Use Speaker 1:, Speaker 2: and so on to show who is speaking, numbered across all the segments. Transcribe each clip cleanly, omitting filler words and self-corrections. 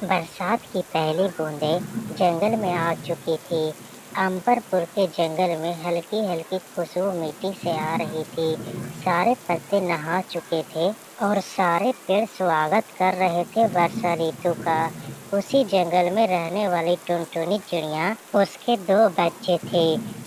Speaker 1: बरसात की पहली बूंदें जंगल में आ चुकी थी। अंबरपुर के जंगल में हल्की हल्की खुशबू मिट्टी से आ रही थी। सारे पत्ते नहा चुके थे और सारे पेड़ स्वागत कर रहे थे वर्षा ऋतु का। उसी जंगल में रहने वाली टुनटुनी चिड़िया, उसके दो बच्चे थे,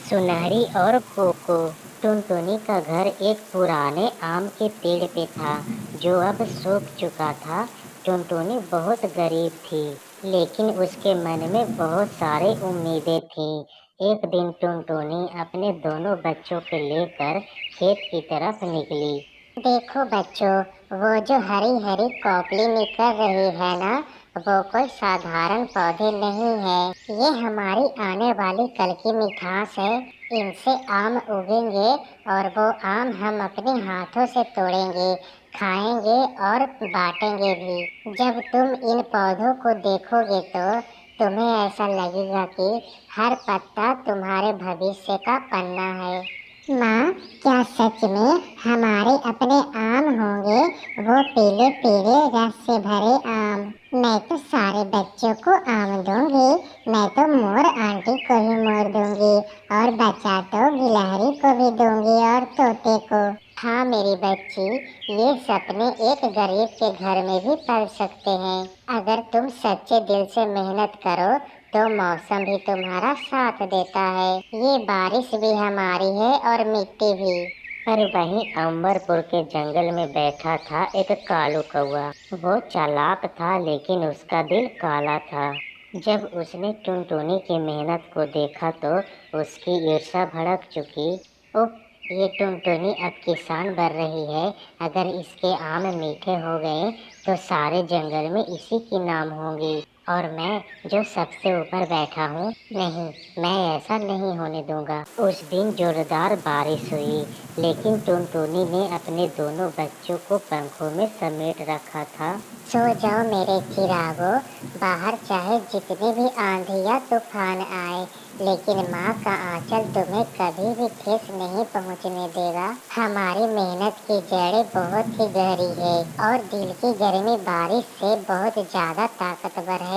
Speaker 1: सुनहरी और कुकू। टुनटुनी का घर एक पुराने आम के पेड़ पे था जो अब सूख चुका था। टुनटुनी बहुत गरीब थी, लेकिन उसके मन में बहुत सारी उम्मीदें थीं। एक दिन टुनटुनी अपने दोनों बच्चों को लेकर खेत की तरफ निकली। देखो बच्चों, वो जो हरी हरी कोपली निकल रही है ना, वो कोई साधारण पौधे नहीं है। ये हमारी आने वाली कल की मिठास है। इनसे आम उगेंगे और वो आम हम अपने हाथों से तोड़ेंगे, खाएंगे और बांटेंगे भी। जब तुम इन पौधों को देखोगे तो तुम्हें ऐसा लगेगा कि हर पत्ता तुम्हारे भविष्य का पन्ना है। माँ, क्या सच में हमारे अपने आम होंगे? वो पीले पीले रस से भरे आम। मैं तो सारे बच्चों को आम दूंगी। मैं तो मोर आंटी को भी मोर दूंगी और बचा तो गिलहरी को भी दूंगी और तोते को। हाँ मेरी बच्ची, ये सपने एक गरीब के घर में भी पल सकते हैं। अगर तुम सच्चे दिल से मेहनत करो तो मौसम भी तुम्हारा साथ देता है। ये बारिश भी हमारी है और मिट्टी भी। पर वहीं अमरपुर के जंगल में बैठा था एक कालू कौआ। वो चालाक था, लेकिन उसका दिल काला था। जब उसने टुनटुनी की मेहनत को देखा तो उसकी ईर्ष्या भड़क चुकी। उफ, ये टुनटुनी अब किसान बन रही है। अगर इसके आम मीठे हो गए तो सारे जंगल में इसी की नाम होगी। और मैं जो सबसे ऊपर बैठा हूँ, नहीं, मैं ऐसा नहीं होने दूंगा। उस दिन जोरदार बारिश हुई, लेकिन टुनटुनी ने अपने दोनों बच्चों को पंखों में समेट रखा था। सो जाओ मेरे चिरागो, बाहर चाहे जितनी भी आंधी या तूफान आए, लेकिन माँ का आंचल तुम्हें कभी भी ठेस नहीं पहुँचने देगा। हमारी मेहनत की जड़ें बहुत ही गहरी है और दिल की गर्मी बारिश से बहुत ज्यादा ताकतवर है।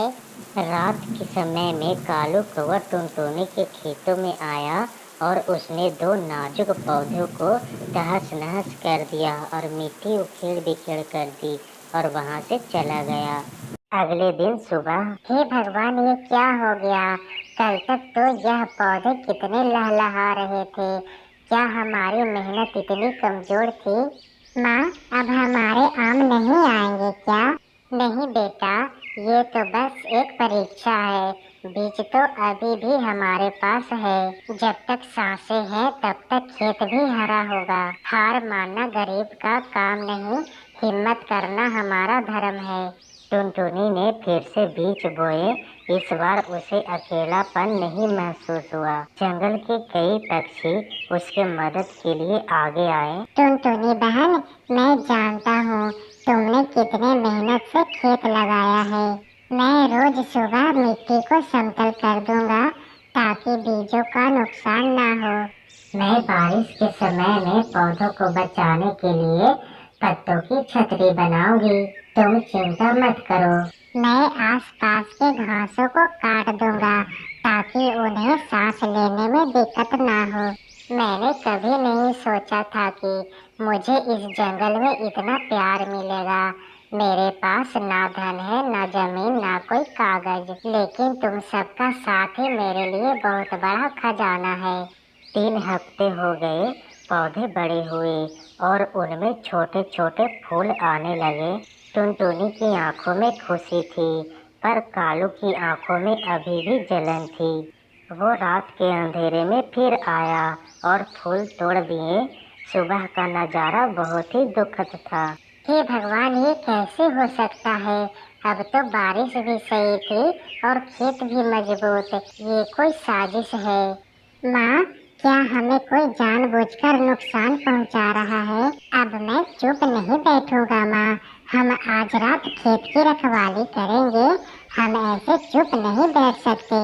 Speaker 1: रात के समय में कालू कौवा टुनटुनी के खेतों में आया और उसने दो नाजुक पौधों को तहस नहस कर दिया और मिट्टी उखेड़ बिखेड़ कर दी और वहाँ से चला गया। अगले दिन सुबह, हे भगवान, ये क्या हो गया? कल तक तो यह पौधे कितने लहलहा रहे थे। क्या हमारी मेहनत इतनी कमजोर थी? माँ, अब हमारे आम नहीं आएंगे क्या? नहीं बेटा, ये तो बस एक परीक्षा है। बीज तो अभी भी हमारे पास है। जब तक सांसें हैं तब तक खेत भी हरा होगा। हार मानना गरीब का काम नहीं, हिम्मत करना हमारा धर्म है। टुनटुनी ने फिर से बीज बोए। इस बार उसे अकेलापन नहीं महसूस हुआ। जंगल के कई पक्षी उसके मदद के लिए आगे आए। टुनटुनी बहन, मैं जानता हूँ तुमने कितने मेहनत से खेत लगाया है। मैं रोज सुबह मिट्टी को समतल कर दूंगा ताकि बीजों का नुकसान ना हो। मैं बारिश के समय में पौधों को बचाने के लिए पत्तों की छतरी बनाऊंगी। तुम चिंता मत करो। मैं आसपास के घासों को काट दूंगा ताकि उन्हें सांस लेने में दिक्कत ना हो। मैंने कभी नहीं सोचा था कि मुझे इस जंगल में इतना प्यार मिलेगा। मेरे पास ना धन है, ना जमीन, ना कोई कागज, लेकिन तुम सबका साथ ही मेरे लिए बहुत बड़ा खजाना है। 3 हफ्ते हो गए, पौधे बड़े हुए और उनमें छोटे छोटे फूल आने लगे। टुनटुनी की आंखों में खुशी थी, पर कालू की आंखों में अभी भी जलन थी। वो रात के अंधेरे में फिर आया और फूल तोड़ दिए। सुबह का नजारा बहुत ही दुखद था। हे भगवान, ये कैसे हो सकता है? अब तो बारिश भी सही थी और खेत भी मजबूत। ये कोई साजिश है। माँ, क्या हमें कोई जानबूझकर नुकसान पहुँचा रहा है? अब मैं चुप नहीं बैठूंगा माँ। हम आज रात खेत की रखवाली करेंगे। हम ऐसे चुप नहीं बैठ सकते।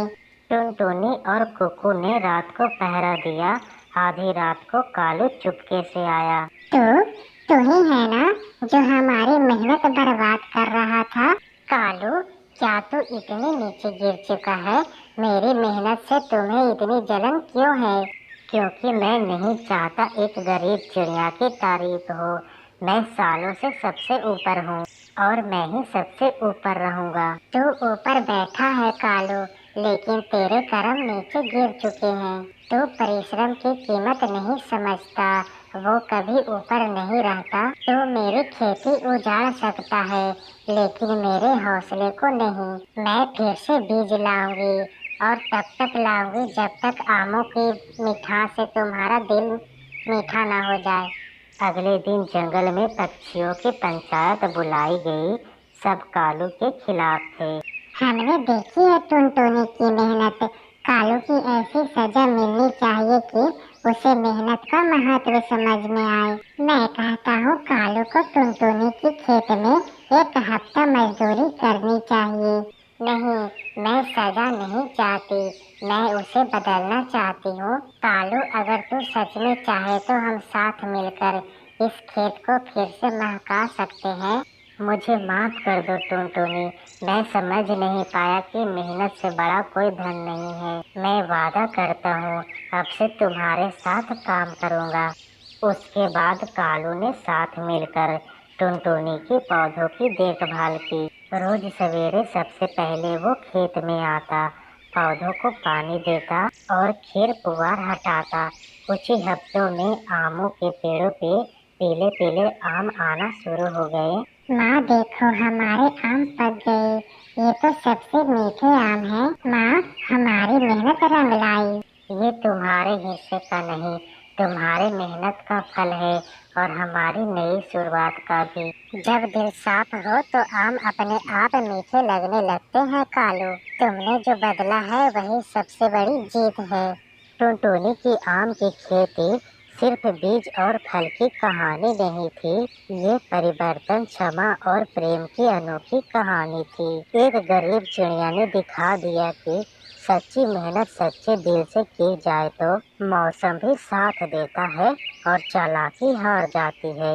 Speaker 1: टुनटुनी और कुकू ने रात को पहरा दिया। आधी रात को कालू चुपके से आया। तू ही है ना जो हमारी मेहनत बर्बाद कर रहा था। कालू, क्या तू इतने नीचे गिर चुका है? मेरी मेहनत से तुम्हें इतनी जलन क्यों है? क्योंकि मैं नहीं चाहता एक गरीब चिड़िया की तारीफ हो। मैं सालों से सबसे ऊपर हूँ और मैं ही सबसे ऊपर रहूंगा। तू ऊपर बैठा है कालू, लेकिन तेरे कर्म नीचे गिर चुके हैं। तू परिश्रम की कीमत नहीं समझता, वो कभी ऊपर नहीं रहता। तू मेरी खेती उजाड़ सकता है, लेकिन मेरे हौसले को नहीं। मैं फिर से बीज लाऊंगी और तब तक लाऊंगी जब तक आमों की मिठास से तुम्हारा दिल मीठा ना हो जाए। अगले दिन जंगल में पक्षियों की पंचायत बुलाई गई। सब कालू के खिलाफ थे। हमने देखी है टुनटुनी की मेहनत। कालू की ऐसी सजा मिलनी चाहिए कि उसे मेहनत का महत्व समझ में आए। मैं कहता हूँ कालू को टुनटुनी की खेत में 1 हफ्ता मजदूरी करनी चाहिए। नहीं, मैं सजा नहीं चाहती, मैं उसे बदलना चाहती हूँ। कालू, अगर तू सच में चाहे तो हम साथ मिलकर इस खेत को फिर से महका सकते हैं। मुझे माफ कर दो टुनटुनी, मैं समझ नहीं पाया कि मेहनत से बड़ा कोई धन नहीं है। मैं वादा करता हूँ अब से तुम्हारे साथ काम करूँगा। उसके बाद कालू ने साथ मिलकर टुनटुनी की पौधों की देखभाल की। रोज सवेरे सबसे पहले वो खेत में आता, पौधों को पानी देता और खेर पुआर हटाता। कुछ ही हफ्तों में आमों के पेड़ों पे पीले पीले आम आना शुरू हो गए। माँ देखो, हमारे आम पक गए। ये तो सबसे मीठे आम हैं। माँ, हमारी मेहनत रंग लाई। ये तुम्हारे हिस्से का नहीं, तुम्हारे मेहनत का फल है और हमारी नई शुरुआत का भी। जब दिल साफ हो तो आम अपने आप मीठे लगने लगते हैं कालू। तुमने जो बदला है वही सबसे बड़ी जीत है। टुनटुनी की आम की खेती सिर्फ बीज और फल की कहानी नहीं थी, ये परिवर्तन, क्षमा और प्रेम की अनोखी कहानी थी। एक गरीब चिड़िया ने दिखा दिया कि सच्ची मेहनत सच्चे दिल से की जाए तो मौसम भी साथ देता है और चालाकी हार जाती है।